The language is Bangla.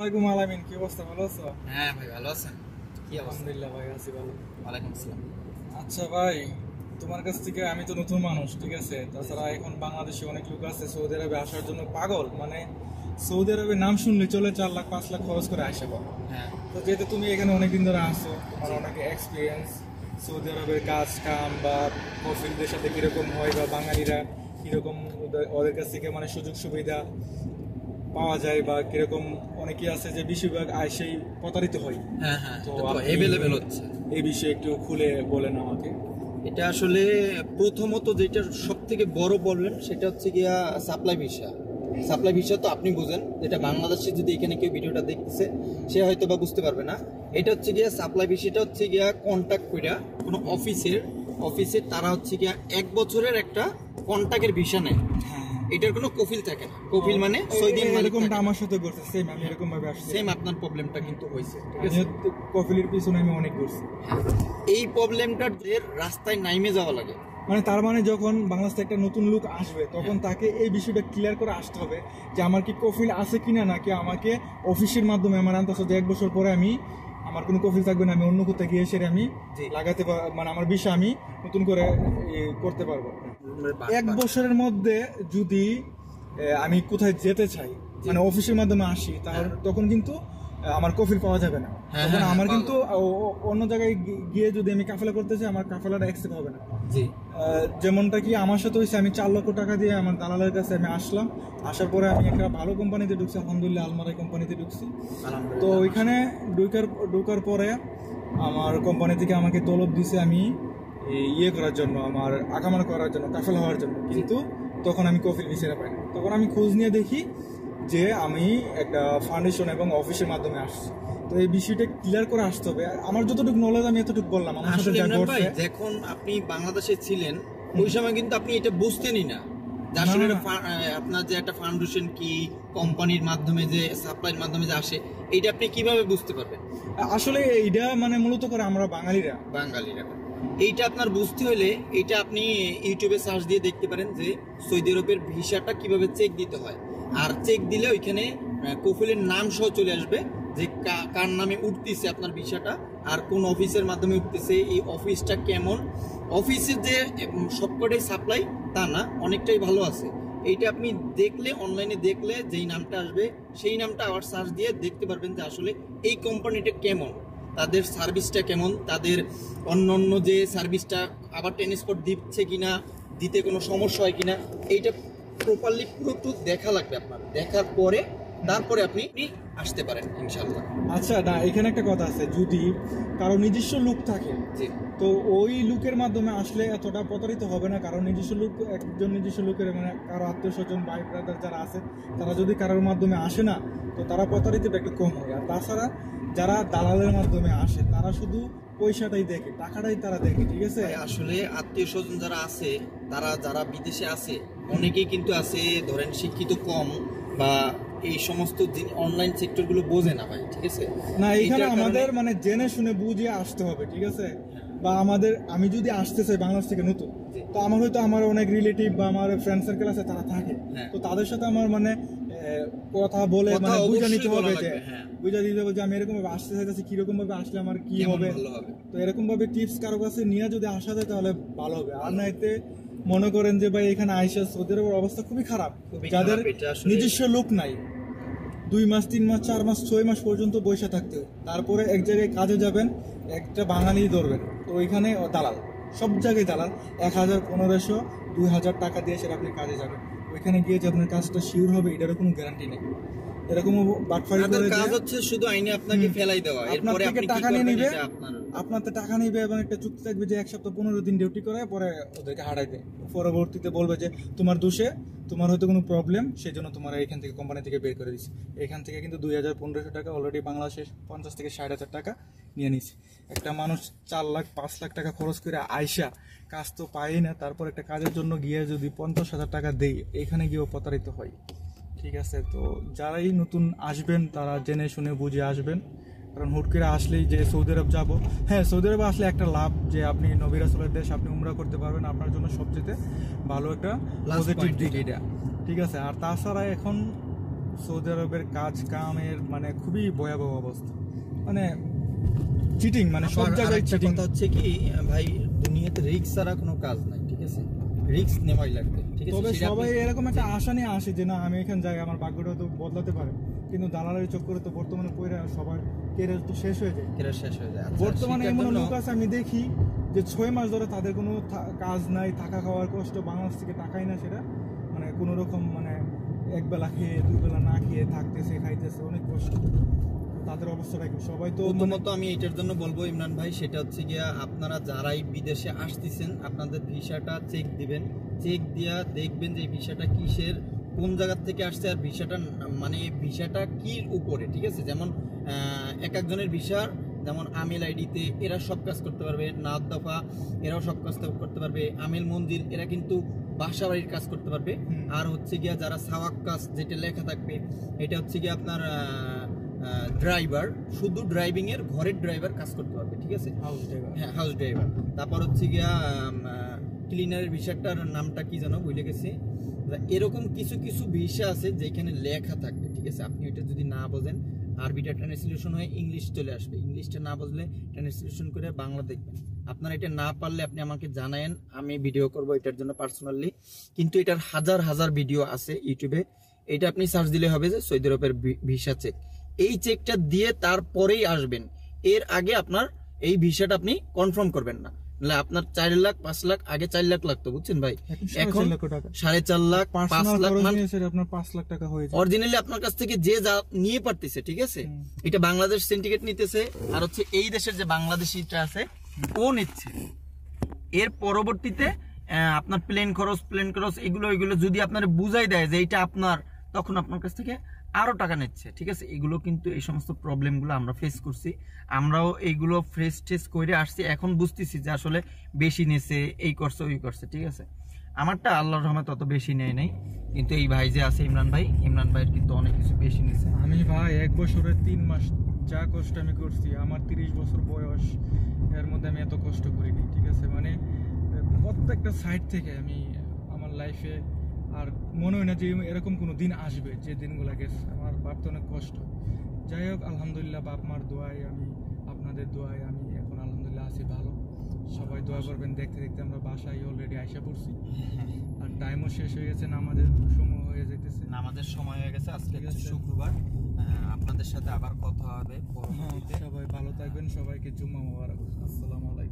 ওয়ালাইকুম আলামিন, কি অবস্থা? ভালো আছো? হ্যাঁ ভাই, ভালো আছেন? কি অবস্থা? আলহামদুলিল্লাহ ভাই, আছি ভালো। ওয়ালাইকুম আসসালাম। আচ্ছা ভাই, তোমার কাছ থেকে আমি তো নতুন মানুষ, ঠিক আছে? তাছাড়া এখন বাংলাদেশে অনেক লোক আছে সৌদি আরবে আসার জন্য পাগল, মানে সৌদি আরবে নাম শুনলে চলে 4 লাখ 5 লাখ খরচ করে আসে পাবো। হ্যাঁ, তো যেহেতু তুমি এখানে অনেকদিন ধরে আসো, তোমার অনেক এক্সপিরিয়েন্স সৌদি আরবের কাজ কাম বা কফিলদের সাথে কিরকম হয় বা বাঙালিরা কিরকম ওদের কাছ থেকে মানে সুযোগ সুবিধা পাওয়া যায় বা কিরকম, অনেকেই আছে যে বেশিরভাগ আইসেই প্রতারিত হয়। হ্যাঁ, হ্যাঁ, তো এটা তো আপনি অ্যাভেলেবেল হচ্ছে। এই বিষয়ে একটু খুলে বলেন আমাকে। এটা আসলে প্রথমত যেটা সব থেকে বড় প্রবলেম সেটা হচ্ছে গিয়া সাপ্লাই ভিসা। সাপ্লাই ভিসা তো আপনি বুঝেন, যেটা বাংলাদেশে যদি এখানে কেউ ভিডিওটা দেখতেছে সে হয়তো বা বুঝতে পারবে না। এটা হচ্ছে গিয়া সাপ্লাই ভিসাটা হচ্ছে গিয়া কন্ট্যাক্ট কইরা কোনো অফিসের তারা হচ্ছে গিয়া 1 বছরের একটা কন্ট্যাক্টের ভিসা নেয়। এটার কোনো কফিল থাকে না। কফিল মানে সৌদির মালিক এরকমটা থাকে। আমার সাথে করছে, সেম আমি এরকম ভাবে আসছি। সেম আপনার প্রবলেমটা কিন্তু হয়েছে, ঠিক আছে? কফিলের পিছনে আমি অনেক করছি। এই প্রবলেমটার যে রাস্তায় নাইমে যাওয়া লাগে, মানে তার মানে যখন বাংলাদেশে একটা নতুন লোক আসবে তখন তাকে এই বিষয়টা ক্লিয়ার করে আসতে হবে যে আমার কি কফিল আছে কিনা, নাকি আমাকে অফিসের মাধ্যমে আমার আনতে যে 1 বছর পরে আমি আমার কোনো কফিল থাকবে না, আমি অন্য কোথাও গিয়ে এসে আমি লাগাতে মানে আমার বিষয় আমি নতুন করে করতে পারবো। 1 বছরের মধ্যে যদি আমি কোথায় যেতে চাই, মানে অফিসের মাধ্যমে আসি, তাহলে তখন কিন্তু আমার কফিল পাওয়া যাবে না। তখন আমার কিন্তু অন্য জায়গায় গিয়ে যদি আমি কাফেলা করতে চাই, আমার কাফেলাটা অ্যাকসেপ্ট হবে না। যেমনটা কি আমার সাথে হয়েছে, আমি 4 লক্ষ টাকা দিয়ে আমার দালালের কাছে আমি আসলাম। আসার পরে আমি একটা ভালো কোম্পানিতে ঢুকছি, আলহামদুলিল্লাহ আলমারাই কোম্পানিতে ঢুকছি। তো ওইখানে ঢোকার পরে আমার কোম্পানি থেকে আমাকে তলব দিছে আমি ইয়ে করার জন্য, আমার আকামার করার জন্য, কাফেলা হওয়ার জন্য। কিন্তু তখন আমি কফিল ভিসাটা পাই না। তখন আমি খোঁজ নিয়ে দেখি যে আমি একটা ফাউন্ডেশন এবং অফিসের মাধ্যমে আসছি। তো এই বিষয়টা ক্লিয়ার করে আসতে হবে। আমার যতটুকু নলেজ আমি এতটুকু বললাম। আমার সাথে যা ঘটছে, যখন আপনি বাংলাদেশে ছিলেন ওই সময় কিন্তু আপনি এটা বুঝতেনই না যে আসলে আপনার যে একটা ফাউন্ডেশন কি, কোম্পানির মাধ্যমে যে সাপ্লাইয়ের মাধ্যমে যে আসে, এইটা আপনি কিভাবে বুঝতে পারবেন? আসলে এইটা মানে মূলত করে আমরা বাঙালিরা এইটা আপনার বুঝতে হলে এইটা আপনি ইউটিউবে সার্চ দিয়ে দেখতে পারেন যে সৌদি আরবের ভিসাটা কিভাবে চেক দিতে হয়। আর চেক দিলে ওইখানে কফিলের নাম সহ চলে আসবে যে কার নামে উঠতেছে আপনার ভিসাটা, আর কোন অফিসের মাধ্যমে উঠতেছে, এই অফিসটা কেমন। অফিসের যে সবকটাই সাপ্লাই তা না, অনেকটাই ভালো আছে। এইটা আপনি দেখলে, অনলাইনে দেখলে যেই নামটা আসবে সেই নামটা আবার সার্চ দিয়ে দেখতে পারবেন যে আসলে এই কোম্পানিটা কেমন, তাদের সার্ভিসটা কেমন, তাদের অন্য যে সার্ভিসটা আবার ট্রান্সপোর্ট দিচ্ছে কিনা, দিতে কোনো সমস্যা হয় কিনা, এইটা প্রপারলি পুরো দেখা লাগবে আপনার। দেখার পরে তারপরে আপনি আসতে পারেন ইনশাল্লাহ। আচ্ছা, না এখানে একটা কথা আছে, যদি কারো নিজস্ব লুক থাকে তো ওই লুকের মাধ্যমে আসলে এতটা প্রতারিত হবে না। কারণ নিজস্ব লুক, একজন নিজস্ব লুকের মানে কারো আত্মীয় স্বজন ভাই ব্রাদার যারা আছে, তারা যদি কারোর মাধ্যমে আসে না, তো তারা প্রতারিতটা একটু কম হয়। আর তাছাড়া যারা দালালের মাধ্যমে আসে তারা শুধু পয়সাটাই দেখে, টাকাটাই তারা দেখে, ঠিক আছে? আসলে আত্মীয় স্বজন যারা আছে, তারা যারা বিদেশে আছে অনেকেই কিন্তু আছে ধরেন শিক্ষিত কম, বা এই সমস্ত অনলাইন সেক্টরগুলো বোঝে না ভাই, ঠিক আছে? না, এখানে আমাদের মানে জেনে শুনে বুঝিয়ে আসতে হবে, ঠিক আছে? বা আমি যদি আসতে চাই বাংলাদেশ থেকে নতুন, তো আমার হয়তো আমার অনেক রিলেটিভ বা আমার ফ্রেন্ড সার্কেল আছে, তারা থাকে। তো তাদের সাথে আমার মানে কথা বলে মানে বুঝে নিতে হবে যে আমি এরকম ভাবে আসতে চাইতেছি, কিরকম ভাবে আসলে আমার কি হবে। তো এরকম ভাবে টিপস কারো কাছে নিয়ে যদি আসা যায় তাহলে ভালো হবে। আর না এতে মনে করেন যে ভাই এখানে আইসা ওদের অবস্থা খুবই খারাপ, যাদের নিজস্ব লোক নাই, 2 মাস 3 মাস 4 মাস 6 মাস পর্যন্ত বসে থাকতে, তারপরে এক জায়গায় কাজে যাবেন, একটা বাঙালি ধরবেন, তো ওইখানে দালাল, সব জায়গায় দালাল। 1000 1500 2000 টাকা দিয়ে সেটা আপনি কাজে যাবেন, ওইখানে গিয়ে যে আপনার কাজটা শিওর হবে এটারও কোনো গ্যারান্টি নেই। এরকম বাটফারি করে কাজ হচ্ছে শুধু আইনে আপনাকে ফেলাই দেওয়া, এরপরে আপনি টাকা নিয়ে নিবে, আপনার তো টাকা নিবে এবং একটা চুক্তি থাকবে যে 1 সপ্তাহ 15 দিন ডিউটি করে পরে ওদেরকে হারাই দেয়। পরবর্তীতে বলবে যে তোমার দোষে, তোমার হয়তো কোনো প্রবলেম, সেই জন্য তোমার এখান থেকে কোম্পানি থেকে বের করে দিচ্ছে। এখান থেকে কিন্তু 2000-1500 টাকা অলরেডি বাংলাদেশে 50 থেকে 60,000 টাকা নিয়ে নিচ্ছে। একটা মানুষ 4 লাখ 5 লাখ টাকা খরচ করে আইসা কাজ তো পাই না, তারপর একটা কাজের জন্য গিয়ে যদি 50,000 টাকা দেই, এখানে গিয়েও প্রতারিত হয়, ঠিক আছে? তো যারাই নতুন আসবেন তারা জেনে শুনে বুঝে আসবেন। কারণ হুট করে আসলেই যে সৌদি আরব যাবো, হ্যাঁ সৌদি আরবে আসলে একটা লাভ যে আপনি নবী রাসূলের দেশ, আপনি উমরা করতে পারবেন, আপনার জন্য সবচেয়ে ভালো একটা পজিটিভ দিক এটা, ঠিক আছে? আর তাছাড়া এখন সৌদি আরবের কাজ কামের মানে খুবই ভয়াবহ অবস্থা, মানে চিটিং, মানে সব জায়গায় চিটিং। কথা হচ্ছে কি ভাই, দুনিয়াতে রিস্ক ছাড়া কোনো কাজ নাই, ঠিক আছে? রিস্ক নেওয়াই লাগবে, ঠিক আছে? তবে সেটা সবাই আপনি- এরকম একটা আশা নিয়ে আসে যে না আমি এখানে যাই, আমার ভাগ্যটা তো বদলাতে পারে, কিন্তু দালালের চক্করে তো বর্তমানে পয়রা সবার কেরিয়ার তো শেষ হয়ে যায়। কেরার শেষ হয়ে যায়। আচ্ছা, বর্তমানে সেটার এমন জন্য- লোক আছে আমি দেখি যে 6 মাস ধরে তাদের কোনো কাজ নাই, থাকা খাওয়ার কষ্ট, বাংলাদেশ থেকে টাকাই না সেটা, মানে কোনো রকম মানে একবেলা খেয়ে 2 বেলা না খেয়ে থাকতেছে, খাইতেছে, অনেক কষ্ট। তাদের অবস্থাটা কি? সবাই তো মানে প্রথমত আমি এটার জন্য বলবো ইমরান ভাই, সেটা হচ্ছে গিয়া আপনারা যারাই বিদেশে আসতেছেন আপনাদের ভিসাটা চেক দিবেন। চেক দিয়া দেখবেন যে ভিসাটা কিসের, কোন জায়গা থেকে আসছে, আর ভিসাটা মানে ভিসাটা কির উপরে, ঠিক আছে? যেমন এক একজনের ভিসার, যেমন আমিল আইডিতে এরা সব কাজ করতে পারবে, নাদ দফা এরাও সব কাজ করতে পারবে, আমিল মঞ্জিল এরা কিন্তু বাসা বাড়ির কাজ করতে পারবে। আর হচ্ছে গিয়া যারা সাওয়াক কাজ যেটা লেখা থাকবে, এটা হচ্ছে গিয়া আপনার ড্রাইভার, শুধু ড্রাইভিং এর ঘরের ড্রাইভার কাজ করতে পারবে, ঠিক আছে? House driver. হ্যাঁ, হাউস ড্রাইভার। তারপর হচ্ছে গিয়া ক্লিনারের ভিসাটার নামটা কি জানো ভুলে গেছি। এরকম কিছু কিছু ভিসা আছে যেখানে লেখা থাকবে, ঠিক আছে? আপনি এটা যদি না বোঝেন, আরবিটা ট্রান্সলেশন হয়ে ইংলিশ চলে আসবে, ইংলিশটা না বুঝলে ট্রান্সলেশন করে বাংলা দেখবেন। আপনারা এটা না পারলে আপনি আমাকে জানায়েন, আমি ভিডিও করব এটার জন্য পার্সোনালি। কিন্তু এটার হাজার হাজার ভিডিও আছে ইউটিউবে, এটা আপনি সার্চ দিলে হবে যে সৌদি আরবের ভিসা চেক। এই চেকটা দিয়ে তারপরেই আসবেন, এর আগে আপনার এই ভিসাটা আপনি কনফার্ম করবেন না। আপনার 4 লাখ 5 লাখ, আগে 4 লাখ লাগতো, বুঝছেন ভাই? এখন 4.5 লক্ষ টাকা 4.5 লাখ 5 পার্সোনাল লাখ খরচ নিয়ে সেটা আপনার 5 লাখ টাকা হয়ে যায়। অরিজিনালি আপনার কাছ থেকে যে যা নিয়ে পারতেছে, ঠিক আছে? এটা বাংলাদেশ সিন্ডিকেট নিতেছে, আর হচ্ছে এই দেশের যে বাংলাদেশিটা আছে ও নিচ্ছে। এর পরবর্তীতে আপনার প্লেন খরচ এগুলো যদি আপনার বুঝাই দেয় যে এটা আপনার, তখন আপনার কাছ থেকে আরো টাকা নিচ্ছে, ঠিক আছে? এগুলো কিন্তু এই সমস্ত প্রবলেমগুলো আমরা ফেস করছি, আমরাও এইগুলো ফেস করে আসছি। এখন বুঝতেছি যে আসলে বেশি নিছে, এই করছে ওই করছে, ঠিক আছে? আমারটা আল্লাহর রহমতে তত বেশি নেয় নাই, কিন্তু এই ভাই যে আছে ইমরান ভাইয়ের কিন্তু অনেক কিছু বেশি নিছে। আমি ভাই 1 বছরে 3 মাস যা কষ্ট আমি করছি, আমার 30 বছর বয়স, এর মধ্যে আমি এত কষ্ট করিনি, ঠিক আছে? মানে প্রত্যেকটা সাইড থেকে আমি আমার লাইফে আর মনে হয় না যে এরকম কোনো দিন আসবে যে দিনগুলো গেছে। আমার ভাবতে অনেক কষ্ট। যাই হোক, আলহামদুলিল্লাহ বাপ মার দোয়ায়, আমি আপনাদের দোয়ায় আমি এখন আলহামদুলিল্লাহ আছি ভালো। সবাই দোয়া করবেন। দেখতে দেখতে আমরা বাসায় অলরেডি আইসা পড়ছি, আর টাইমও শেষ হয়ে গেছে, নামাজের সময় হয়ে যেতেছে। আমাদের সময় হয়ে গেছে, আজকে ঠিক আছে। শুক্রবার। আপনাদের সাথে আবার কথা হবে পরবর্তীতে। সবাই ভালো থাকবেন, সবাইকে জুম্মা মোবারক। আসসালামু আলাইকুম।